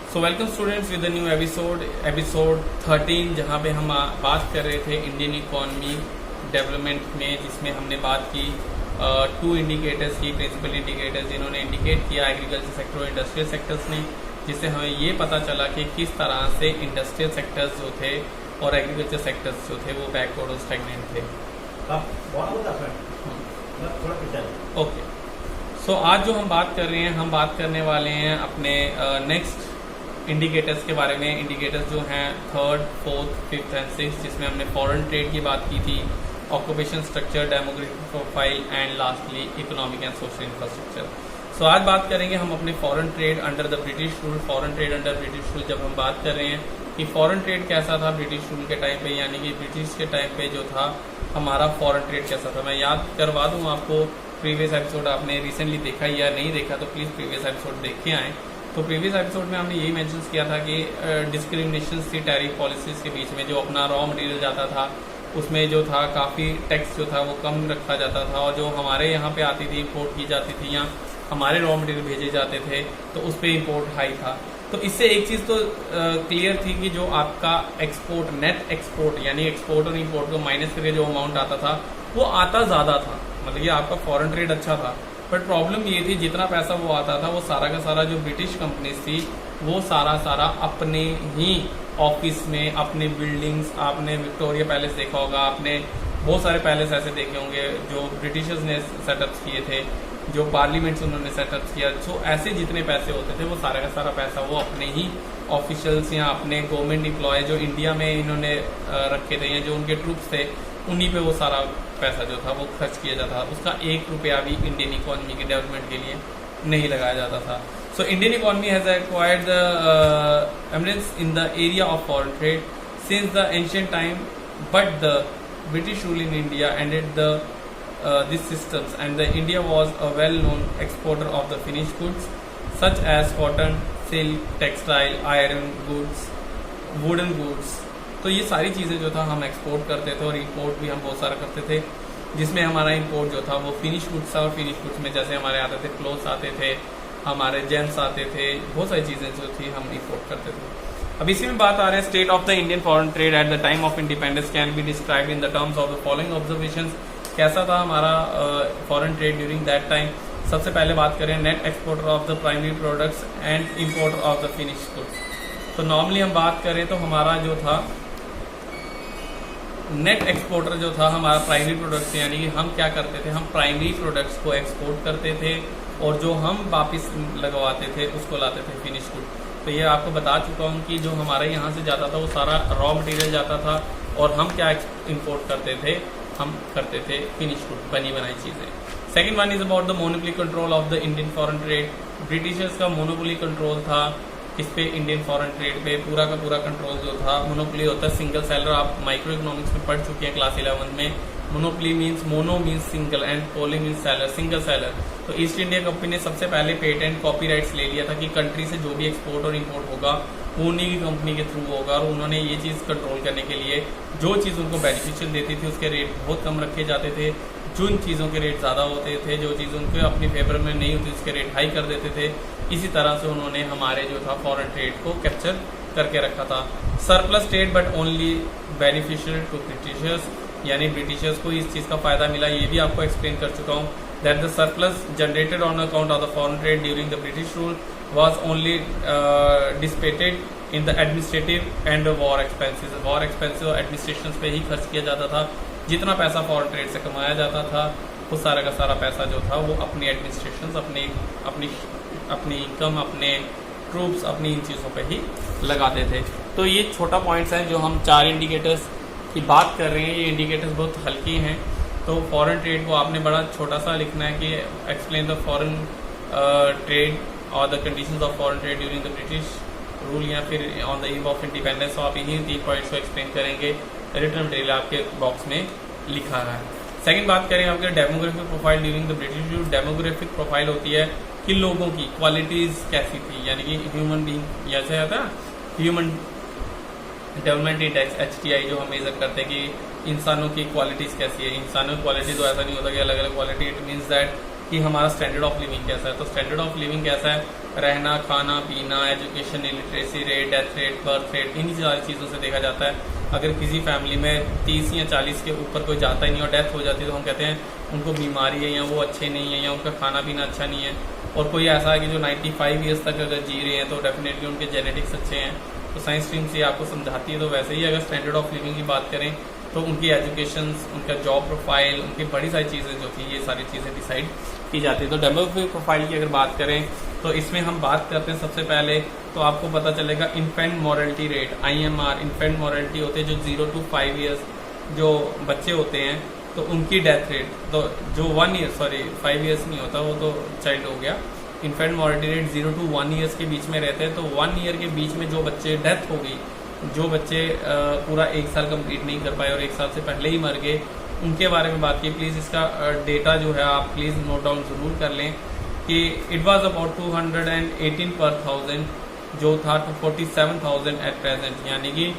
So welcome students with the new episode 13, जहाँ पे हम बात कर रहे थे इंडियन इकोनॉमी डेवलपमेंट में, जिसमें हमने बात की टू इंडिकेटर्स की, प्रिंसिपल इंडिकेटर्स जिन्होंने इंडिकेट किया एग्रीकल्चर सेक्टर और इंडस्ट्रियल सेक्टर्स ने, जिससे हमें ये पता चला कि किस तरह से इंडस्ट्रियल सेक्टर्स जो थे और एग्रीकल्चर सेक्टर्स जो थे वो बैकवर्ड और स्टैग्नेंट थे। ओके, सो आज जो हम बात कर रहे हैं, हम बात करने वाले हैं अपने नेक्स्ट इंडिकेटर्स के बारे में। इंडिकेटर्स जो हैं 3rd, 4th, 5th and 6th, जिसमें हमने फॉरेन ट्रेड की बात की थी, occupation structure, demographic profile and lastly economic and social infrastructure. So आज बात करेंगे हम अपने foreign trade under the British rule. Foreign trade under British rule जब हम बात कर रहे हैं कि फॉरेन ट्रेड कैसा था ब्रिटिश रूल के टाइम पे, यानी कि ब्रिटिश के टाइम पे जो था हमारा फॉरेन ट्रेड कैसा था। मैं याद करवा दूं आपको, प्रीवियस एपिसोड आपने रिसेंटली देखा या नहीं देखा तो प्लीज़ प्रीवियस एपिसोड देख के आएँ। तो प्रीवियस एपिसोड में हमने यही मेंशन किया था कि डिस्क्रिमिनेशन थी टैरिफ पॉलिसीज के बीच में। जो अपना रॉ मटेरियल जाता था उसमें जो था काफ़ी टैक्स जो था वो कम रखा जाता था, और जो हमारे यहाँ पे आती थी, इम्पोर्ट की जाती थी या हमारे रॉ मटेरियल भेजे जाते थे तो उस पर इम्पोर्ट हाई था। तो इससे एक चीज़ तो क्लियर थी कि जो आपका एक्सपोर्ट, नेट एक्सपोर्ट यानी एक्सपोर्ट और इम्पोर्ट को माइनस करके जो अमाउंट आता था वो आता ज़्यादा था, मतलब ये आपका फॉरेन ट्रेड अच्छा था। बट प्रॉब्लम ये थी जितना पैसा वो आता था वो सारा का सारा जो ब्रिटिश कंपनीज थी वो सारा अपने ही ऑफिस में, अपने बिल्डिंग्स, आपने विक्टोरिया पैलेस देखा होगा, आपने बहुत सारे पैलेस ऐसे देखे होंगे जो ब्रिटिशर्स ने सेटअप्स किए थे, जो पार्लियामेंट्स उन्होंने सेटअप किया। सो ऐसे जितने पैसे होते थे वो सारा का सारा पैसा वो अपने ही ऑफिशियल्स या अपने गवर्नमेंट एम्प्लॉय जो इंडिया में इन्होंने रखे थे या जो उनके ट्रूप्स थे उन्हीं पे वो सारा पैसा जो था वो खर्च किया जाता था। उसका 1 रुपया भी इंडियन इकोनॉमी के डेवलपमेंट के लिए नहीं लगाया जाता था। So Indian economy has acquired the eminence in the area of foreign trade since the ancient time, but the British rule in India ended the these systems, and the India was a well-known exporter of the finished goods such as cotton, silk, textile, iron goods, wooden goods। तो ये सारी चीज़ें जो था हम export करते थे और इंपोर्ट भी हम बहुत सारा करते थे, जिसमें हमारा इंपोर्ट जो था वो फिनिश गुड्स था। और फिनिश गुड्स में जैसे हमारे आते थे क्लोथ्स आते थे, हमारे जेम्स आते थे, बहुत सारी चीज़ें जो थी हम इंपोर्ट करते थे। अब इसी में बात आ रहे हैं state of the Indian foreign trade at the time of independence can be describe in the terms of the following observations. कैसा था हमारा foreign trade during that time. सबसे पहले बात करें net exporter of the primary products and importer of the finish goods. तो normally हम बात करें तो हमारा जो था नेट एक्सपोर्टर जो था हमारा प्राइमरी प्रोडक्ट्स, यानी कि हम क्या करते थे, हम प्राइमरी प्रोडक्ट्स को एक्सपोर्ट करते थे और जो हम वापस लगवाते थे उसको लाते थे फिनिश गुड। तो ये आपको बता चुका हूँ कि जो हमारे यहाँ से जाता था वो सारा रॉ मटेरियल जाता था और हम क्या इम्पोर्ट करते थे, हम करते थे फिनिश गुड, बनी बनाई चीज़ें। Second one is about the monopoly control of the Indian foreign trade. Britishers का मोनोपोली कंट्रोल था इस पे, इंडियन फॉरेन ट्रेड पे पूरा का पूरा कंट्रोल जो था। मोनोपोली होता है सिंगल सेलर, आप माइक्रो इकोनॉमिक्स में पढ़ चुके हैं क्लास 11 में। Monopoly means, mono means single and poly means seller, single seller. तो ईस्ट इंडिया कंपनी ने सबसे पहले पेटेंट कॉपीराइट्स ले लिया था कि कंट्री से जो भी एक्सपोर्ट और इम्पोर्ट होगा वो उन्हीं की कंपनी के थ्रू होगा, और उन्होंने ये चीज़ कंट्रोल करने के लिए जो चीज़ उनको बेनिफिशियल देती थी उसके रेट बहुत कम रखे जाते थे, जिन चीज़ों के रेट ज़्यादा होते थे, जो चीज़ उनके अपनी फेवर में नहीं होती उसके रेट हाई कर देते थे। इसी तरह से उन्होंने हमारे जो था फॉरेन ट्रेड को कैप्चर करके रखा था। Surplus trade but only beneficial to Britishers, यानी ब्रिटिशर्स को इस चीज़ का फायदा मिला, ये भी आपको एक्सप्लेन कर चुका हूँ। That the surplus generated on account of the foreign trade during the British rule was only dissipated in the administrative and war expenses। War expenses और एडमिनिस्ट्रेशन पे ही खर्च किया जाता था। जितना पैसा फॉरेन ट्रेड से कमाया जाता था वो सारा का सारा पैसा जो था वो अपनी एडमिनिस्ट्रेशन, अपनी इनकम, अपने ट्रूप्स, अपनी इन चीज़ों पे ही लगाते थे। तो ये छोटा पॉइंट्स हैं जो हम 4 इंडिकेटर्स की बात कर रहे हैं। ये इंडिकेटर्स बहुत हल्के हैं, तो फॉरेन ट्रेड को आपने बड़ा छोटा सा लिखना है कि एक्सप्लेन द फॉरेन ट्रेड और the conditions of foreign trade during the British rule या फिर on the eve of independence. तो आप इन्हीं 3 पॉइंट्स को एक्सप्लेन करेंगे। रिटर्न मटेरियल आपके बॉक्स में लिखा है। सेकंड बात करें आपके demographic profile during the British rule. Demographic profile होती है कि लोगों की क्वालिटीज़ कैसी थी, यानी कि ह्यूमन बींग, जैसे होता है ह्यूमन डेवलपमेंट इंडेक्स HDI, जो हम मेजर करते हैं कि इंसानों की क्वालिटीज़ कैसी है। इंसानों की क्वालिटी तो ऐसा नहीं होता कि अलग अलग क्वालिटी, इट मीन्स दैट कि हमारा स्टैंडर्ड ऑफ लिविंग कैसा है। तो स्टैंडर्ड ऑफ लिविंग कैसा है रहना, खाना पीना, education, literacy rate, death rate, birth rate, इन सारी चीज़ों से देखा जाता है। अगर किसी फैमिली में 30 या 40 के ऊपर कोई जाता ही नहीं और डेथ हो जाती है तो हम कहते हैं उनको बीमारी है या वो अच्छे नहीं है या उनका खाना पीना अच्छा नहीं है। और कोई ऐसा है कि जो 95 ईयर्स तक अगर जी रहे हैं तो डेफिनेटली उनके जेनेटिक्स अच्छे हैं। तो साइंस स्ट्रीम से आपको समझाती है। तो वैसे ही अगर स्टैंडर्ड ऑफ लिविंग की बात करें तो उनकी एजुकेशन, उनका जॉब प्रोफाइल, उनकी बड़ी सारी चीज़ें जो थी ये सारी चीज़ें डिसाइड की जाती है। तो डेमोग्राफिक प्रोफाइल की अगर बात करें तो इसमें हम बात करते हैं सबसे पहले तो आपको पता चलेगा infant mortality rate, IMR, infant mortality होते हैं जो 0 to 5 ईयर्स जो बच्चे होते हैं तो उनकी डेथ रेट, तो जो 1 ईयर 5 ईयर्स नहीं होता वो तो चाइल्ड हो गया। Infant mortality rate 0 to 1 years के बीच में रहते हैं। तो 1 ईयर के बीच में जो बच्चे डेथ हो गई, जो बच्चे पूरा 1 साल कंप्लीट नहीं कर पाए और 1 साल से पहले ही मर गए, उनके बारे में बात की। प्लीज़ इसका डेटा जो है आप प्लीज़ नोट डाउन ज़रूर कर लें कि इट वाज अबाउट 218 पर 1000 जो था 47,000 एट प्रेजेंट, यानी कि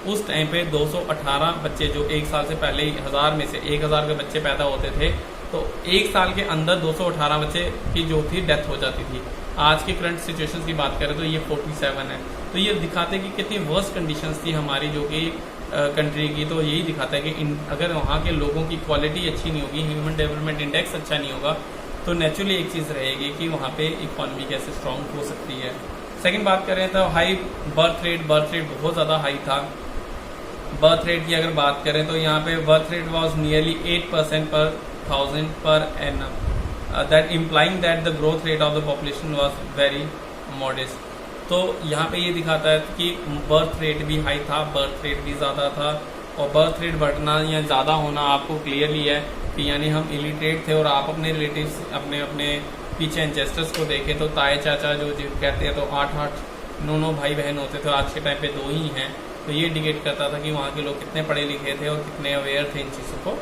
उस टाइम पे 218 बच्चे जो 1 साल से पहले ही 1000 में से 1000 के बच्चे पैदा होते थे तो 1 साल के अंदर 218 बच्चे की जो थी डेथ हो जाती थी। आज के करंट सिचुएशंस की बात करें तो ये 47 है। तो ये दिखाते हैं कि कितनी वर्स्ट कंडीशंस थी हमारी जो कि कंट्री की। तो यही दिखाता है कि अगर वहाँ के लोगों की क्वालिटी अच्छी नहीं होगी, ह्यूमन डेवलपमेंट इंडेक्स अच्छा नहीं होगा तो नेचुरली एक चीज़ रहेगी कि वहाँ पे इकोनॉमी कैसे स्ट्रांग हो सकती है। सेकंड बात करें तो हाई बर्थ रेट बहुत ज़्यादा हाई था। बर्थ रेट की अगर बात करें तो यहाँ पे बर्थ रेट वाज नियरली 8% पर 1000 per annum, that implying that the growth rate of the population was very modest. तो यहाँ पे ये दिखाता है कि बर्थ रेट भी हाई था, बर्थ रेट भी ज़्यादा था। और बर्थ रेट बढ़ना या ज़्यादा होना आपको क्लियरली है कि यानी हम इलिटरेट थे और आप अपने रिलेटिव्स अपने पीछे एंसेस्टर्स को देखें तो ताए चाचा जो कहते हैं तो 8 9 भाई बहन होते थे, आज के टाइम पे 2 ही हैं। तो ये इंडिकेट करता था कि वहाँ के लोग कितने पढ़े लिखे थे और कितने अवेयर थे इन चीज़ों को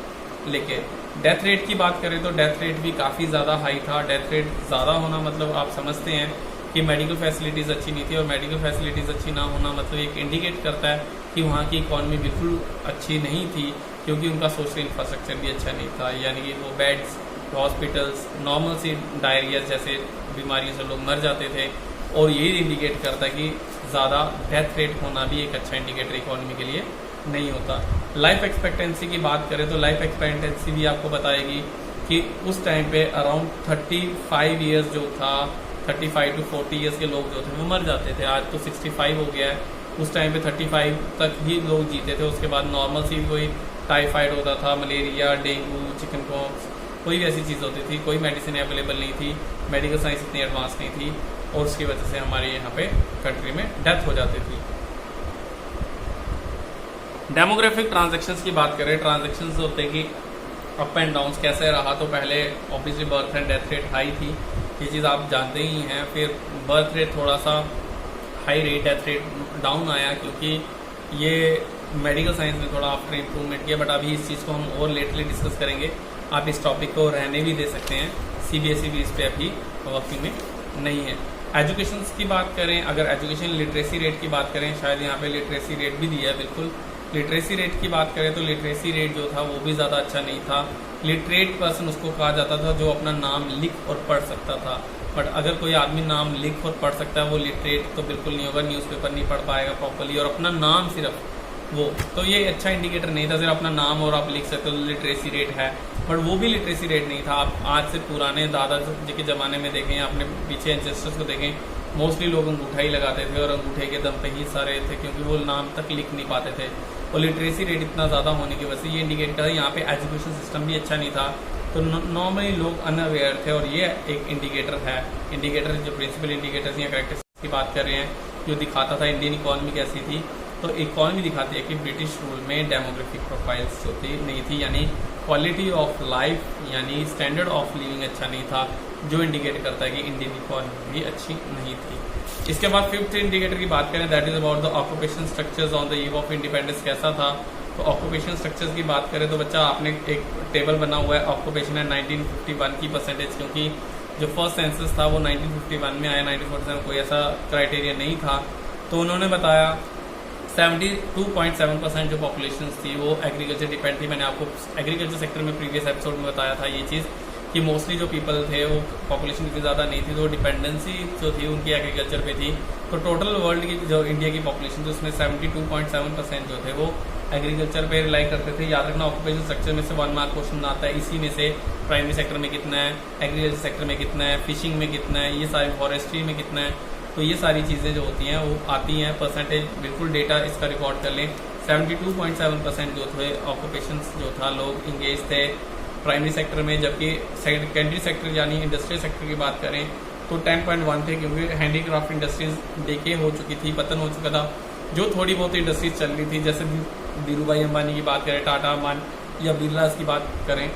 लेके। डेथ रेट की बात करें तो डेथ रेट भी काफ़ी ज़्यादा हाई था। डेथ रेट ज़्यादा होना मतलब आप समझते हैं कि मेडिकल फैसिलिटीज़ अच्छी नहीं थी और मेडिकल फैसिलिटीज़ अच्छी ना होना मतलब एक इंडिकेट करता है कि वहाँ की इकॉनमी बिल्कुल अच्छी नहीं थी क्योंकि उनका सोशल इंफ्रास्ट्रक्चर भी अच्छा नहीं था। यानी कि वो बेड्स, हॉस्पिटल्स, नॉर्मल सी डायरिया जैसे बीमारियों से लोग मर जाते थे। और ये इंडिकेट करता है कि ज़्यादा डेथ रेट होना भी एक अच्छा इंडिकेटर इकोनॉमी के लिए नहीं होता। लाइफ एक्सपेक्टेंसी की बात करें तो लाइफ एक्सपेक्टेंसी भी आपको बताएगी कि उस टाइम पे अराउंड 35 ईयर्स जो था, 35 to 40 ईयर्स के लोग जो थे वो मर जाते थे। आज तो 65 हो गया है। उस टाइम पे 35 तक ही लोग जीते थे। उसके बाद नॉर्मल सी कोई टाइफाइड होता था, मलेरिया, डेंगू, चिकन पॉक्स, कोई भी ऐसी चीज़ होती थी। कोई मेडिसिन अवेलेबल नहीं थी, मेडिकल साइंस इतनी एडवांस नहीं थी और उसकी वजह से हमारे यहाँ पे कंट्री में डेथ हो जाती थी। डेमोग्राफिक ट्रांजैक्शंस की बात करें, ट्रांजैक्शंस होते हैं कि अप एंड डाउन कैसे रहा। तो पहले obviously birth and death rate high थी, ये चीज़ आप जानते ही हैं। फिर बर्थ रेट थोड़ा सा high rate, death rate down आया क्योंकि ये मेडिकल साइंस में थोड़ा आफ्टर इम्प्रूवमेंट किया। बट अभी इस चीज़ को हम और लेटली डिस्कस करेंगे। आप इस टॉपिक को रहने भी दे सकते हैं, CBSE भी इस पर अभी वर्किंग में नहीं है। एजुकेशन की बात करें, अगर एजुकेशन लिटरेसी रेट की बात करें, शायद यहाँ पे लिटरेसी रेट भी दिया है। बिल्कुल लिटरेसी रेट की बात करें तो लिटरेसी रेट जो था वो भी ज़्यादा अच्छा नहीं था। लिटरेट पर्सन उसको कहा जाता था जो अपना नाम लिख और पढ़ सकता था। बट अगर कोई आदमी नाम लिख और पढ़ सकता है वो लिटरेट तो बिल्कुल नहीं होगा, न्यूज़पेपर नहीं पढ़ पाएगा प्रॉपर्ली और अपना नाम सिर्फ वो, तो ये अच्छा इंडिकेटर नहीं था। सिर्फ अपना नाम और आप लिख सकते हो लिटरेसी रेट है, बट वो भी लिटरेसी रेट नहीं था। आप आज से पुराने दादाजी के ज़माने में देखें, अपने पीछे एंसेस्टर्स को देखें, मोस्टली लोग अंगूठा ही लगाते थे और अंगूठे के दम पे ही सारे थे क्योंकि वो नाम तक लिख नहीं पाते थे। और लिटरेसी रेट इतना ज़्यादा होने की वजह से ये इंडिकेट करता है यहाँ पे एजुकेशन सिस्टम भी अच्छा नहीं था। तो नॉर्मली लोग अनअवेयर थे और ये एक इंडिकेटर है। इंडिकेटर जो प्रिंसिपल इंडिकेटर्स या कैरेक्टरिस्टिक्स की बात कर रहे हैं, जो दिखाता था इंडियन इकॉनमी कैसी थी, तो इकॉनमी दिखाती है कि ब्रिटिश रूल में डेमोग्राफिक प्रोफाइल्स जो थी नहीं थी, यानी क्वालिटी ऑफ लाइफ यानी स्टैंडर्ड ऑफ लिविंग अच्छा नहीं था, जो इंडिकेट करता है कि इंडियन इकॉनमी भी अच्छी नहीं थी। इसके बाद फिफ्थ इंडिकेटर की बात करें, that is about the occupation structures on the eve of independence कैसा था। तो ऑक्यूपेशन स्ट्रक्चर्स की बात करें तो बच्चा आपने एक टेबल बना हुआ है ऑक्यूपेशन है 1951 की परसेंटेज, क्योंकि जो फर्स्ट सेंसस था वो 1951 में आया, 1947 में कोई ऐसा क्राइटेरिया नहीं था। तो उन्होंने बताया 72.7% जो पॉपुलेशन थी वो एग्रीकल्चर डिपेंड थी। मैंने आपको एग्रीकल्चर सेक्टर में प्रीवियस एपिसोड में बताया था ये चीज़ कि मोस्टली जो पीपल थे वो पॉपुलेशन इतनी ज़्यादा नहीं थी, तो डिपेंडेंसी जो थी उनकी एग्रीकल्चर पे थी। तो टोटल वर्ल्ड की जो इंडिया की पॉपुलेशन थी उसमें 72.7% जो थे वो एग्रीकल्चर पे रिलाई करते थे। याद रखना, ऑक्यूपेशन स्ट्रक्चर में से 1 मार्क क्वेश्चन आता है, इसी में से प्राइमरी सेक्टर में कितना है, एग्रीकल्चर सेक्टर में कितना है, फिशिंग में कितना है, ये सारी फॉरेस्ट्री में कितना है। तो ये सारी चीज़ें जो होती हैं वो आती हैं, परसेंटेज बिल्कुल डेटा इसका रिकॉर्ड कर लें। 72.7% जो थे ऑक्यूपेशन जो था लोग इंगेज थे प्राइमरी सेक्टर में, जबकि सेकेंडरी सेक्टर यानी इंडस्ट्रियल सेक्टर की बात करें तो 10.1 थे, क्योंकि हैंडीक्राफ्ट इंडस्ट्रीज डेके हो चुकी थी, पतन हो चुका था। जो थोड़ी बहुत इंडस्ट्रीज चल रही थी, जैसे धीरू भाई अंबानी की बात करें, टाटा अंबानी या बिरलास की बात करें,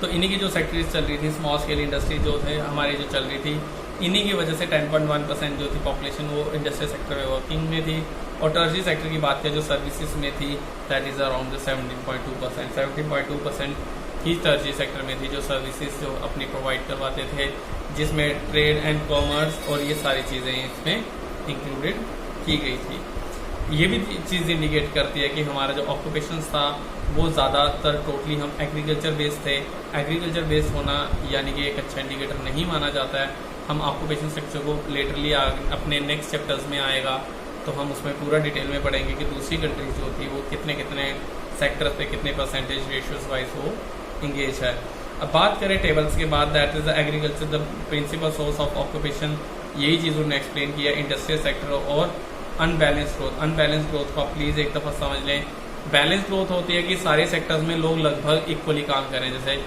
तो इन्हीं की जो सेक्टरीज चल रही थी, स्मॉल स्केल इंडस्ट्री जो थे हमारी जो चल रही थी, इन्हीं की वजह से 10.1% जो थी पॉपुलेशन वो इंडस्ट्रियल सेक्टर में वर्किंग में थी। और टर्शरी सेक्टर की बात करें जो सर्विसेज में थी, that is around 17.2%। 17.2% he tertiary sector में थी जो सर्विसेज जो अपनी प्रोवाइड करवाते थे, जिसमें ट्रेड एंड कॉमर्स और ये सारी चीज़ें इसमें इंक्लूडेड की गई थी। ये भी चीज़ इंडिकेट करती है कि हमारा जो ऑक्यूपेशन था वो ज़्यादातर टोटली हम एग्रीकल्चर बेस्ड थे। एग्रीकल्चर बेस्ड होना यानी कि एक अच्छा इंडिकेटर नहीं माना जाता है। हम ऑक्यूपेशन सेक्टर को लेटरली अपने नेक्स्ट चैप्टर्स में आएगा तो हम उसमें पूरा डिटेल में पढ़ेंगे कि दूसरी कंट्रीज जो होती है वो कितने कितने सेक्टर्स पे कितने परसेंटेज रेशियोज वाइज वो इंगेज है। अब बात करें टेबल्स के बाद, that is the agriculture the principal source of occupation. यही चीज़ उन्होंने एक्सप्लेन किया, इंडस्ट्रियल सेक्टर और अनबैलेंस ग्रोथ। अनबैलेंस ग्रोथ को आप प्लीज़ एक दफ़ा समझ लें। बैलेंस ग्रोथ होती है कि सारे सेक्टर्स में लोग लगभग इक्वली काम करें, जैसे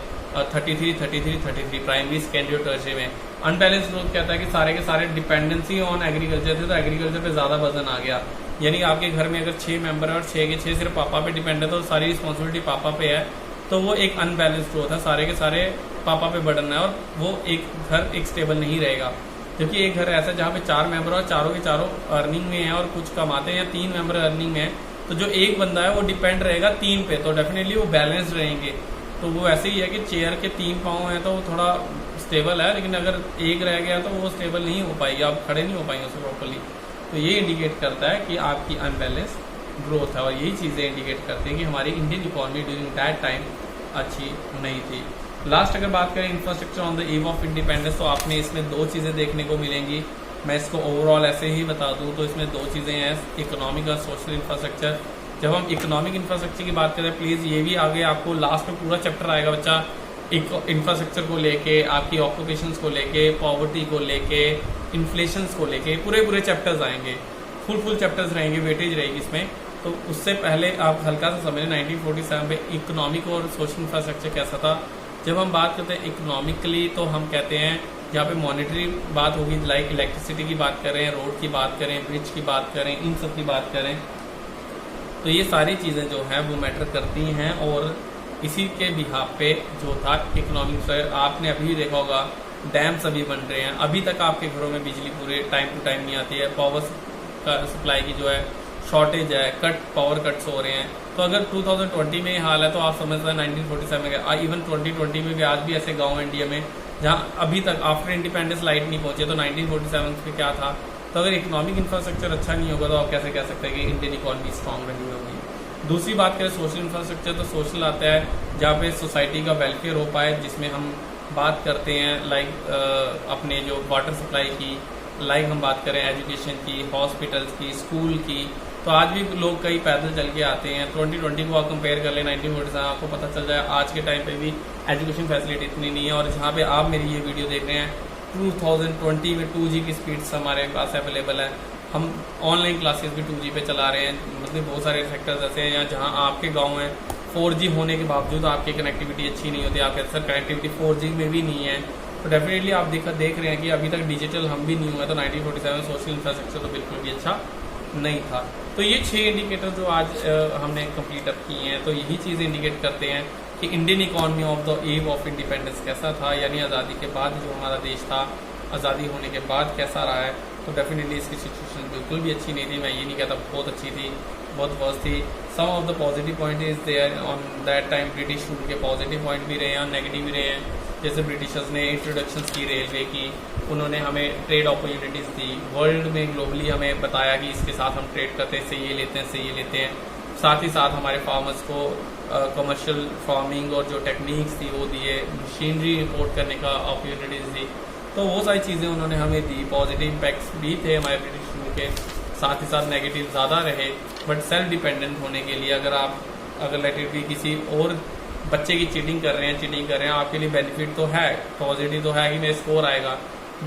33 प्राइमरी सेकेंडरी और टर्शरी में। अनबैलेंस ग्रोथ कहता है कि सारे के सारे डिपेंडेंसी ऑन एग्रीकल्चर थे, तो एग्रीकल्चर पे ज़्यादा वजन आ गया। यानी आपके घर में अगर 6 मेंबर है और 6 के 6 सिर्फ पापा पे डिपेंड है तो सारी रिस्पॉन्सिबिलिटी पापा पे है, तो वो एक अनबैलेंस ग्रोथ है, सारे के सारे पापा पे बर्डन है और वो एक घर एक स्टेबल नहीं रहेगा। क्योंकि एक घर ऐसा जहाँ पे 4 मेंबर और चारों के चारों अर्निंग में है और कुछ कमाते हैं, या 3 मेंबर अर्निंग में है, तो जो एक बंदा है वो डिपेंड रहेगा 3 पे, तो डेफिनेटली वो बैलेंस्ड रहेंगे। तो वो ऐसे ही है कि चेयर के 3 पाँव हैं तो वो थोड़ा स्टेबल है, लेकिन अगर एक रह गया तो वो स्टेबल नहीं हो पाएगी, आप खड़े नहीं हो पाएंगे उससे प्रॉपरली। तो ये इंडिकेट करता है कि आपकी अनबैलेंस ग्रोथ है, और यही चीज़ें इंडिकेट करते हैं कि हमारी Indian economy during that time अच्छी नहीं थी। लास्ट अगर बात करें infrastructure on the eve of independence, तो आपने इसमें 2 चीज़ें देखने को मिलेंगी। मैं इसको ओवरऑल ऐसे ही बता दूँ तो इसमें 2 चीज़ें हैं, इकोनॉमिक और सोशल इंफ्रास्ट्रक्चर। जब हम इकोनॉमिक इंफ्रास्ट्रक्चर की बात करें, प्लीज़ ये भी आगे आपको लास्ट में पूरा चैप्टर आएगा बच्चा, इंफ्रास्ट्रक्चर को लेके, आपकी ऑक्यूपेशंस को लेके, पॉवर्टी को लेके, इन्फ्लेशंस को लेके पूरे चैप्टर्स आएंगे, फुल चैप्टर्स रहेंगे, वेटेज रहेगी इसमें। तो उससे पहले आप हल्का सा समझें 1947 में इकोनॉमिक और सोशल इंफ्रास्ट्रक्चर कैसा था। जब हम बात करते हैं इकोनॉमिकली तो हम कहते हैं यहाँ पे मॉनेटरी बात होगी, लाइक इलेक्ट्रिसिटी की बात करें, रोड की बात करें, ब्रिज की बात करें, इन सब की बात करें, तो ये सारी चीज़ें जो हैं वो मैटर करती हैं। और इसी के बिहाफ पे जो था इकोनॉमिक, आपने अभी देखा होगा डैम्स अभी बन रहे हैं, अभी तक आपके घरों में बिजली पूरे टाइम टू टाइम नहीं आती है, पावर का सप्लाई की जो है शॉर्टेज है, पावर कट्स हो रहे हैं। तो अगर 2020 में हाल है तो आप समझते हैं 1947 में गया, इवन 2020 में भी आज भी ऐसे गाँव है इंडिया में जहाँ अभी तक आफ्टर इंडिपेंडेंस लाइट नहीं पहुंचे, तो 1947 में क्या था। तो अगर इकोनॉमिक इंफ्रास्ट्रक्चर अच्छा नहीं होगा तो आप कैसे कह सकते हैं कि इंडियन इकोनॉमी स्ट्रॉन्ग रही होगी। दूसरी बात करें सोशल इंफ्रास्ट्रक्चर, तो सोशल आता है जहाँ पे सोसाइटी का वेलफेयर हो पाए, जिसमें हम बात करते हैं लाइक अपने जो वाटर सप्लाई की, लाइक हम बात करें एजुकेशन की, हॉस्पिटल्स की, स्कूल की। तो आज भी लोग कई पैदल चल के आते हैं। 2020 को आप कंपेयर कर लें 1947, आपको पता चल जाए आज के टाइम पे भी एजुकेशन फैसिलिटी इतनी नहीं है। और जहाँ पे आप मेरी ये वीडियो देख रहे हैं 2020 में 2G की स्पीड्स हमारे पास अवेलेबल है, हम ऑनलाइन क्लासेस भी 2G पे चला रहे हैं। मतलब बहुत सारे सेक्टर्स ऐसे हैं जहाँ आपके गाँव में 4G होने के बावजूद आपकी कनेक्टिविटी अच्छी नहीं होती, आपके सर कनेक्टिविटी 4G में भी नहीं है। तो डेफिनेटली आप देख रहे हैं कि अभी तक डिजिटल हम भी नहीं हुए, तो 1947 सोशल इंफ्रास्ट्रक्चर तो बिल्कुल भी अच्छा नहीं था। तो ये 6 इंडिकेटर जो आज हमने कंप्लीट अप किए हैं, तो यही चीज़ इंडिकेट करते हैं कि Indian economy of the eve of independence कैसा था, यानी आज़ादी के बाद जो हमारा देश था, आज़ादी होने के बाद कैसा रहा है। तो डेफिनेटली इसकी सिचुएशन बिल्कुल भी अच्छी नहीं थी, मैं ये नहीं कहता बहुत अच्छी थी, बहुत वर्स्ट थी। Some of the positive point is there on that time, British rule के पॉजिटिव पॉइंट भी रहे हैं और नेगेटिव भी रहे हैं। जैसे ब्रिटिशर्स ने इंट्रोडक्शंस की रेलवे की, उन्होंने हमें ट्रेड अपॉर्चुनिटीज़ दी, वर्ल्ड में ग्लोबली हमें बताया कि इसके साथ हम ट्रेड करते हैं, इससे ये लेते हैं, इससे ये लेते हैं। साथ ही साथ हमारे फार्मर्स को कमर्शियल फार्मिंग और जो टेक्निक्स थी वो दिए, मशीनरी इंपोर्ट करने का अपॉर्चुनिटीज़ दी, तो वो सारी चीज़ें उन्होंने हमें दी। पॉजिटिव इम्पैक्ट्स भी थे हमारे ब्रिटिश रूल के, साथ ही साथ नेगेटिव ज़्यादा रहे। बट सेल्फ डिपेंडेंट होने के लिए अगर लेटेडली किसी और बच्चे की चीटिंग कर रहे हैं आपके लिए बेनिफिट तो है, पॉजिटिव तो है कि मेरा स्कोर आएगा,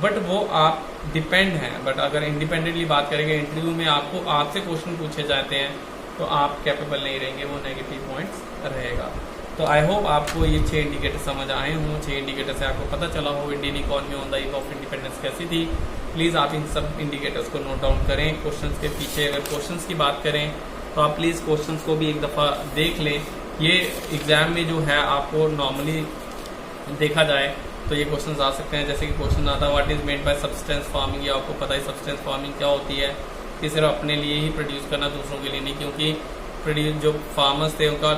बट वो आप डिपेंड हैं। बट अगर इंडिपेंडेंटली बात करेंगे, इंटरव्यू में आपसे क्वेश्चन पूछे जाते हैं तो आप कैपेबल नहीं रहेंगे, वो नेगेटिव पॉइंट्स रहेगा। तो आई होप आपको ये 6 इंडिकेटर समझ आए हों। 6 इंडिकेटर से आपको पता चला हो Indian economy on the eve of independence कैसी थी। प्लीज़ आप इन सब इंडिकेटर्स को नोट डाउन करें। क्वेश्चंस के पीछे अगर क्वेश्चंस की बात करें तो आप प्लीज़ क्वेश्चंस को भी एक दफ़ा देख लें। ये एग्ज़ाम में जो है आपको नॉर्मली देखा जाए तो ये क्वेश्चन आ सकते हैं, जैसे कि क्वेश्चन आता है what is made by substance farming. ये आपको पता है सब्सटेंस फार्मिंग क्या होती है, कि सिर्फ अपने लिए ही प्रोड्यूस करना, दूसरों के लिए नहीं, क्योंकि जो फार्मर्स थे उनका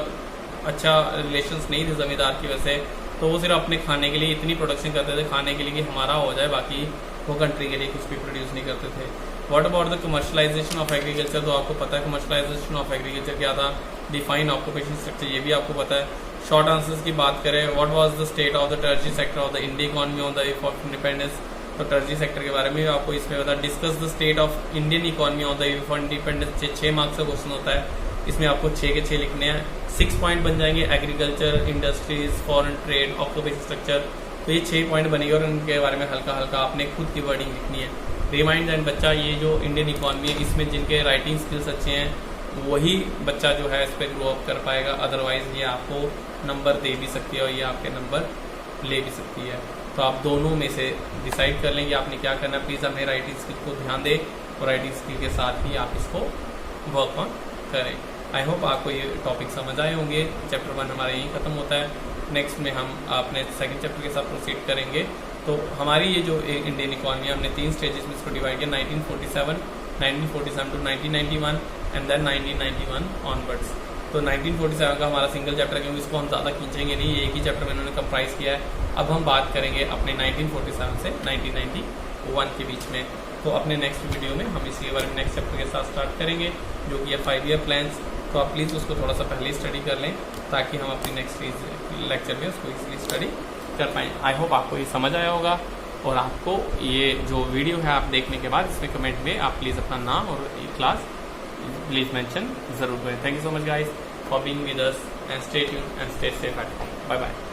अच्छा रिलेशंस नहीं थे जमींदार की वजह से, तो वो सिर्फ अपने खाने के लिए इतनी प्रोडक्शन करते थे, खाने के लिए कि हमारा हो जाए, बाकी वो कंट्री के लिए कुछ भी प्रोड्यूस नहीं करते थे। What about the commercialisation of agriculture, तो आपको पता है कमर्शलाइजेशन ऑफ एग्रीकल्चर क्या था, डिफाइन ऑक्यूपेशन स्ट्रक्चर, ये भी आपको पता है। शॉर्ट आंसर्स की बात करें, what was the state of the tertiary sector of the Indian economy on the eve of independence, तो टर्जी सेक्टर के बारे में भी आपको इसमें पता। Discuss the state of Indian economy on the eve of independence, 6 marks का question होता है, इसमें आपको 6 के 6 लिखने हैं। 6 पॉइंट बन जाएंगे, agriculture, industries, foreign trade, occupation structure, तो ये 6 पॉइंट बनेंगे और इनके बारे में हल्का हल्का आपने खुद की वर्डिंग लिखनी है। रिमाइंड एंड बच्चा, ये जो इंडियन इकोनॉमी है इसमें जिनके राइटिंग स्किल्स अच्छे हैं वही बच्चा जो है इस पर ग्रो अप कर पाएगा, अदरवाइज ये आपको नंबर दे भी सकती है और ये आपके नंबर ले भी सकती है। तो आप दोनों में से डिसाइड कर लेंगे आपने क्या करना है। प्लीज़ अपने राइटिंग स्किल को ध्यान दें और राइटिंग स्किल के साथ ही आप इसको वर्क ऑन करें। आई होप आपको ये टॉपिक समझ आए होंगे। चैप्टर 1 हमारा यहीं खत्म होता है। नेक्स्ट में हम अपने सेकंड चैप्टर के साथ प्रोसीड करेंगे। तो हमारी ये जो इंडियन इकोनॉमी हमने 3 स्टेजेस में इसको डिवाइड किया, 1947 टू 1991 एंड देन 1991 ऑनवर्ड्स। तो 1947 का हमारा सिंगल चैप्टर, क्योंकि इसको हम ज़्यादा खींचेंगे नहीं, एक ही चैप्टर में इन्होंने कंप्राइज किया है। अब हम बात करेंगे अपने 1947 से 1991 के बीच में। तो अपने नेक्स्ट वीडियो में हम इसी बारे में नेक्स्ट चैप्टर के साथ स्टार्ट करेंगे, जो कि है 5 ईयर प्लान्स। तो आप प्लीज़ उसको थोड़ा सा पहले स्टडी कर लें ताकि हम अपनी नेक्स्ट लेक्चर में उसको इजीली स्टडी कर पाएँ। आई होप आपको ये समझ आया होगा और आपको ये जो वीडियो है आप देखने के बाद इसमें कमेंट में आप प्लीज़ अपना नाम और क्लास प्लीज़ मेंशन ज़रूर करें। Thank you so much guys for being with us and stay tuned and stay safe at home. Bye bye.